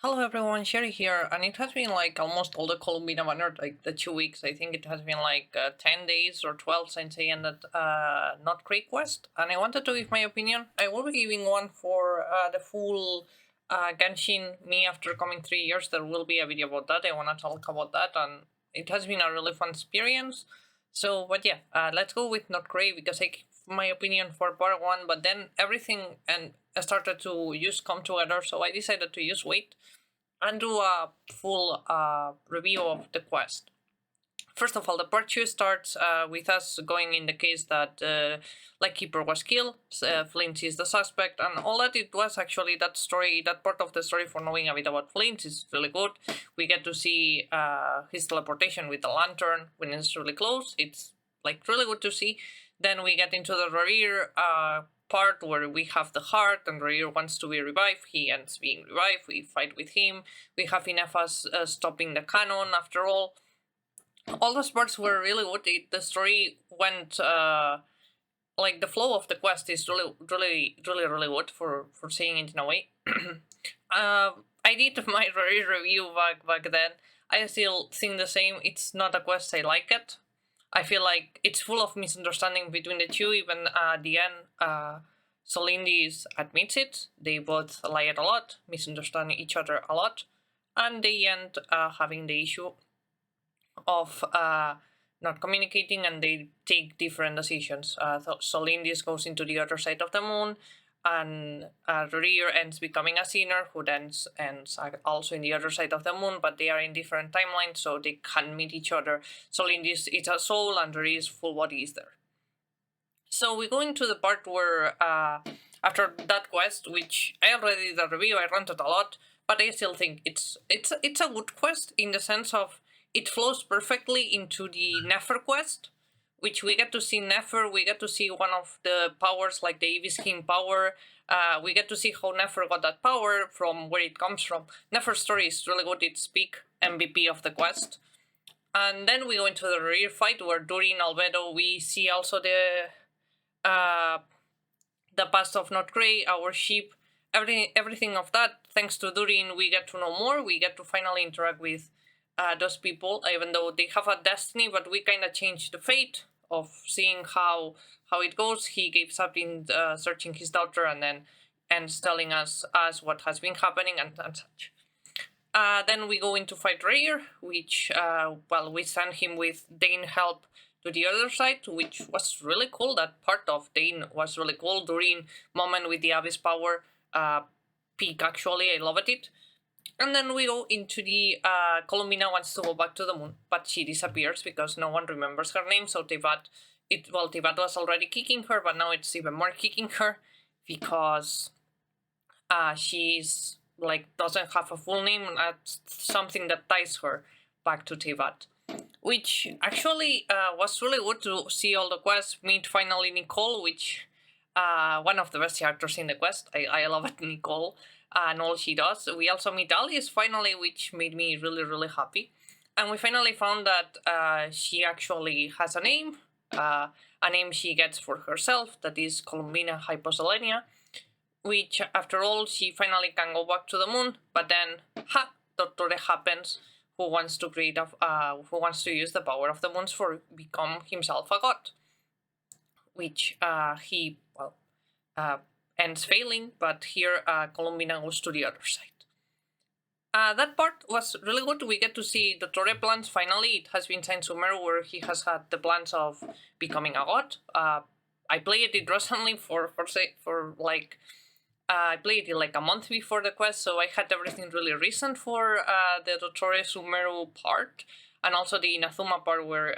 Hello everyone, Sherry here, and it has been like almost all the Columbine banner, like the 2 weeks. I think it has been like 10 days or 12 since I ended Nod-Krai quest, and I wanted to give my opinion. I will be giving one for the full Genshin me after coming 3 years. There will be a video about that. I want to talk about that, and it has been a really fun experience. So, but yeah, let's go with Nod-Krai because I give my opinion for part one, but then everything and started to use come together, so I decided to use wait and do a full review of the quest. First of all, the part two starts with us going in the case that Lightkeeper was killed, Flint is the suspect, and all that it was actually that story, that part of the story for knowing a bit about Flint is really good. We get to see his teleportation with the lantern when it's really close. It's like really good to see. Then we get into the rear part where we have the heart and Rear wants to be revived. He ends being revived. We fight with him. We have Inefas stopping the cannon after all those parts were really good. The story went like the flow of the quest is really good for saying it in a way. I did my review back then. I still think the same. It's not a quest I like it. I feel like it's full of misunderstanding between the two. Even at the end, Solindis admits it. They both lie a lot, misunderstand each other a lot, and they end having the issue of not communicating, and they take different decisions. So Lindis goes into the other side of the moon, and Rear ends becoming a sinner who then ends also in the other side of the moon, but they are in different timelines, so they can't meet each other. So Lindis is a soul, and Rear's full body is there. So we go into the part where after that quest, which I already did a review, I ranted a lot, but I still think it's a good quest in the sense of it flows perfectly into the Nefer quest, which we get to see Nefer, we get to see one of the powers like the Evis King power. We get to see how Nefer got that power, from where it comes from. Nefer's story is really good, it's peak MVP of the quest. And then we go into the rear fight where during Albedo we see also uh, the past of Nod-Krai, our ship, everything of that. Thanks to Durin, we get to know more. We get to finally interact with those people, even though they have a destiny, but we kind of change the fate of seeing how it goes. He gives up in searching his daughter, and then ends telling us what has been happening and such. Then we go into fight Rare, which we send him with Dane help to the other side, which was really cool. That part of Dane was really cool during moment with the Abyss power peak. Actually, I loved it. And then we go into the Columbina wants to go back to the moon, but she disappears because no one remembers her name. So Tivat was already kicking her, but now it's even more kicking her because she's like doesn't have a full name, and that's something that ties her back to Tivat, which actually was really good to see all the quests meet finally Nicole, which one of the best characters in the quest. I love it, Nicole, and all she does. We also meet Alice finally, which made me really happy, and we finally found that she actually has a name she gets for herself, that is Columbina Hyposelenia, which after all she finally can go back to the moon, but then Dottore happens, who wants to who wants to use the power of the moons for become himself a god, which he ends failing, but here Columbina goes to the other side. That part was really good. We get to see the Torre plans finally. It has been since Sumeru where he has had the plans of becoming a god. I played it recently I played it like a month before the quest, so I had everything really recent for the Dottore Sumeru part, and also the Inazuma part where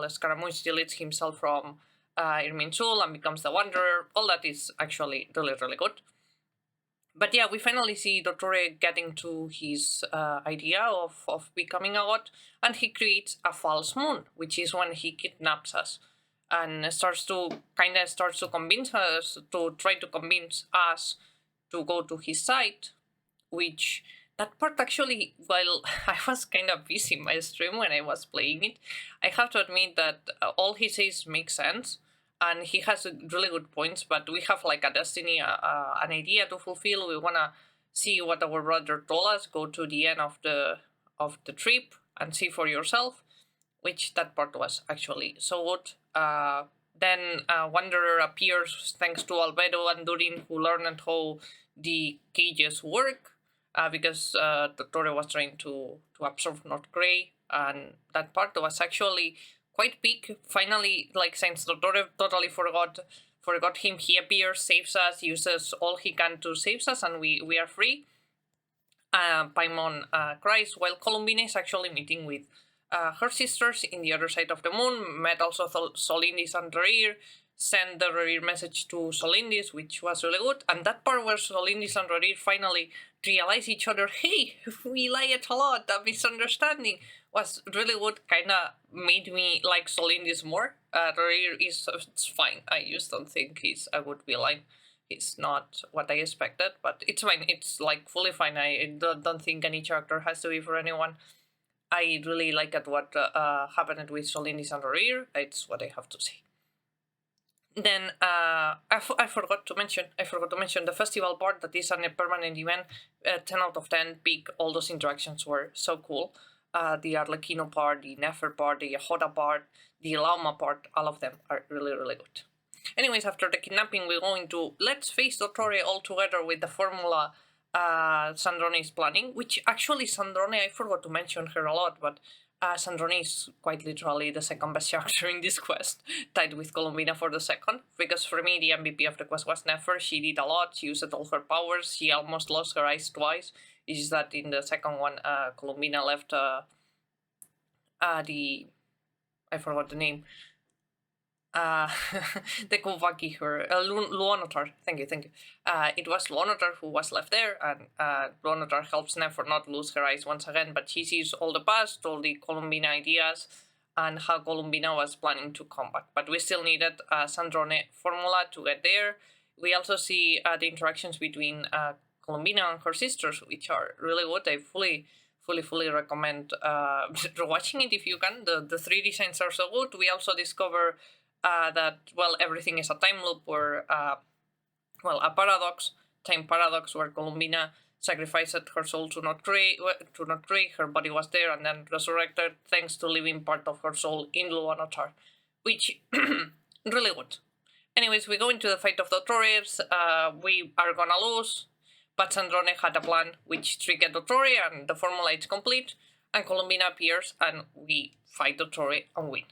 Scaramouche deletes himself from Irminsul and becomes the Wanderer. All that is actually really good. But yeah, we finally see Dottore getting to his idea of becoming a god, and he creates a false moon, which is when he kidnaps us and starts to convince us, to try to convince us to go to his side, which that part actually, while I was kind of busy in my stream when I was playing it, I have to admit that all he says makes sense, and he has really good points, but we have like a destiny, an idea to fulfill. We want to see what our brother told us, go to the end of the trip and see for yourself, which that part was actually so good. Then Wanderer appears thanks to Albedo and Durin, who learned how the cages work, because Dottore was trying to absorb Nod-Krai, and that part was actually quite big. Finally, like since Dottore totally forgot him, he appears, saves us, uses all he can to save us, and we are free. Paimon cries while Columbine is actually meeting with her sisters in the other side of the moon. Met also Solindis and Rerir, sent the Rerir message to Solindis, which was really good. And that part where Solindis and Rerir finally realize each other, hey, we lied a lot, that misunderstanding was really good. Kinda made me like Solindis more. Rerir is it's fine. I just don't think he's a good villain. It's not what I expected, but it's fine. It's like fully fine. I don't think any character has to be for anyone. I really like at what happened with Solinis and Rear. It's what I have to say. Then I forgot to mention the festival part that is a permanent event. 10 out of 10. Big. All those interactions were so cool. The Arlecchino part, the Nefer part, the Yehoda part, the Lauma part. All of them are really good. Anyways, after the kidnapping, we're going to let's face Dottore all together with the formula Sandrone is planning, which actually Sandrone, I forgot to mention her a lot, but Sandrone is quite literally the second best character in this quest, tied with Columbina for the second, because for me the MVP of the quest was Nefer. She did a lot, she used all her powers, she almost lost her eyes twice. It's just that in the second one, Columbina left the... I forgot the name. The Kovaki her Luonotar. Thank you. It was Luonotar who was left there, and Luonotar helps Nefer not lose her eyes once again. But she sees all the past, all the Columbina ideas, and how Columbina was planning to come back. But we still needed Sandrone formula to get there. We also see the interactions between Columbina and her sisters, which are really good. I fully recommend watching it if you can. The 3 designs are so good. We also discover that, well, everything is a time loop or, a paradox, time paradox, where Columbina sacrificed her soul to Nod-Krai, her body was there and then resurrected thanks to leaving part of her soul in Luonotar, which, really good. Anyways, we go into the fight of the Dottores, we are gonna lose, but Sandrone had a plan which tricked Dottore and the formula is complete, and Columbina appears and we fight Dottore and win.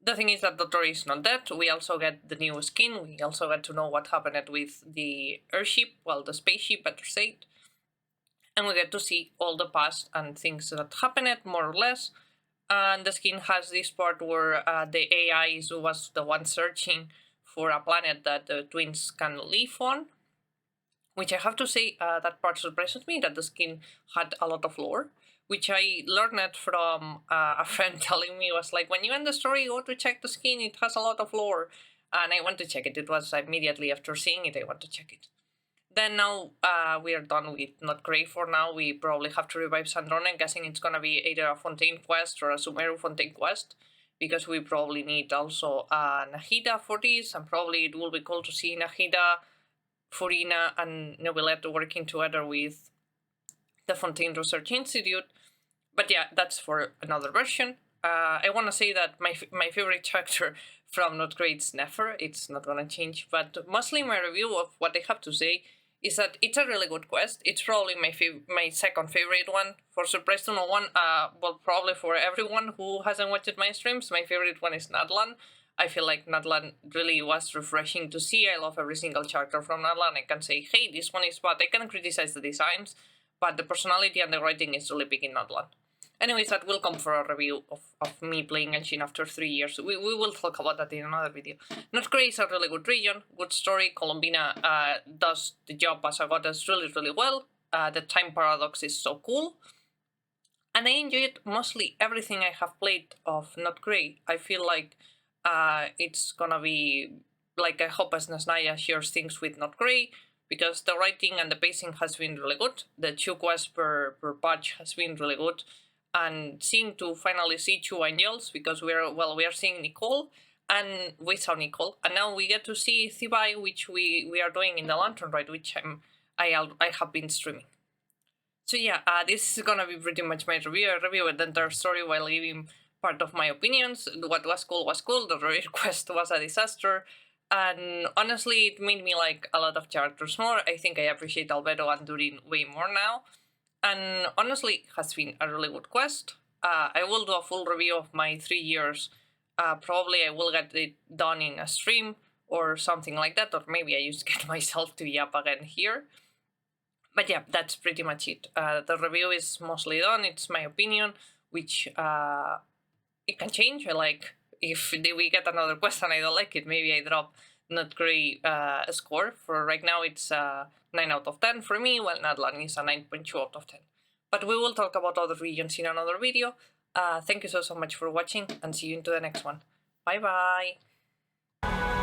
The thing is that Dottore is not dead. We also get the new skin. We also get to know what happened with the airship, well, the spaceship, better said. And we get to see all the past and things that happened, more or less. And the skin has this part where the AI was the one searching for a planet that the twins can live on. Which I have to say, that part surprises me, that the skin had a lot of lore. Which I learned from a friend telling me was like, when you end the story, go to check the skin, it has a lot of lore. And I went to check it. It was immediately after seeing it, I went to check it. Then now we are done with Nod-Krai for now. We probably have to revive Sandrone. I'm guessing it's gonna be either a Fontaine quest or a Sumeru Fontaine quest. Because we probably need also Nahida for this. And probably it will be cool to see Nahida, Furina, and Nobilette working together with the Fontaine Research Institute. But yeah, that's for another version. I want to say that my favorite character from Nod-Krai is Nefer. It's not going to change. But mostly my review of what I have to say is that it's a really good quest. It's probably my second favorite one. For surprise to no one, well, probably for everyone who hasn't watched my streams, my favorite one is Nadlan. I feel like Nadlan really was refreshing to see. I love every single character from Nadlan. I can say, hey, this one is bad. I can criticize the designs, but the personality and the writing is really big in Nadlan. Anyways, that will come for a review of me playing Genshin after 3 years. We will talk about that in another video. Nod-Krai is a really good region, good story. Columbina does the job as a goddess really well. The time paradox is so cool. And I enjoyed mostly everything I have played of Nod-Krai. I feel like it's gonna be, like, I hope Snezhnaya shares things with Nod-Krai, because the writing and the pacing has been really good. The 2 quests per patch has been really good. And seeing to finally see 2 angels, because we are seeing Nicole, and we saw Nicole, and now we get to see Thibae, which we are doing in the Lantern Ride, which I have been streaming. So yeah, this is gonna be pretty much my review. I reviewed the entire story while giving part of my opinions. What was cool was cool. The request was a disaster, and honestly, it made me like a lot of characters more. I think I appreciate Albedo and Durin way more now, and honestly, it has been a really good quest. I will do a full review of my 3 years. Probably I will get it done in a stream or something like that, or maybe I just get myself to yap again here. But yeah, that's pretty much it. The review is mostly done. It's my opinion, which it can change. Like if we get another quest and I don't like it, maybe I drop Nod-Krai score. For right now, it's 9 out of 10 for me, while Nadlan is a 9.2 out of 10. But we will talk about other regions in another video. Thank you so much for watching, and see you into the next one. Bye bye!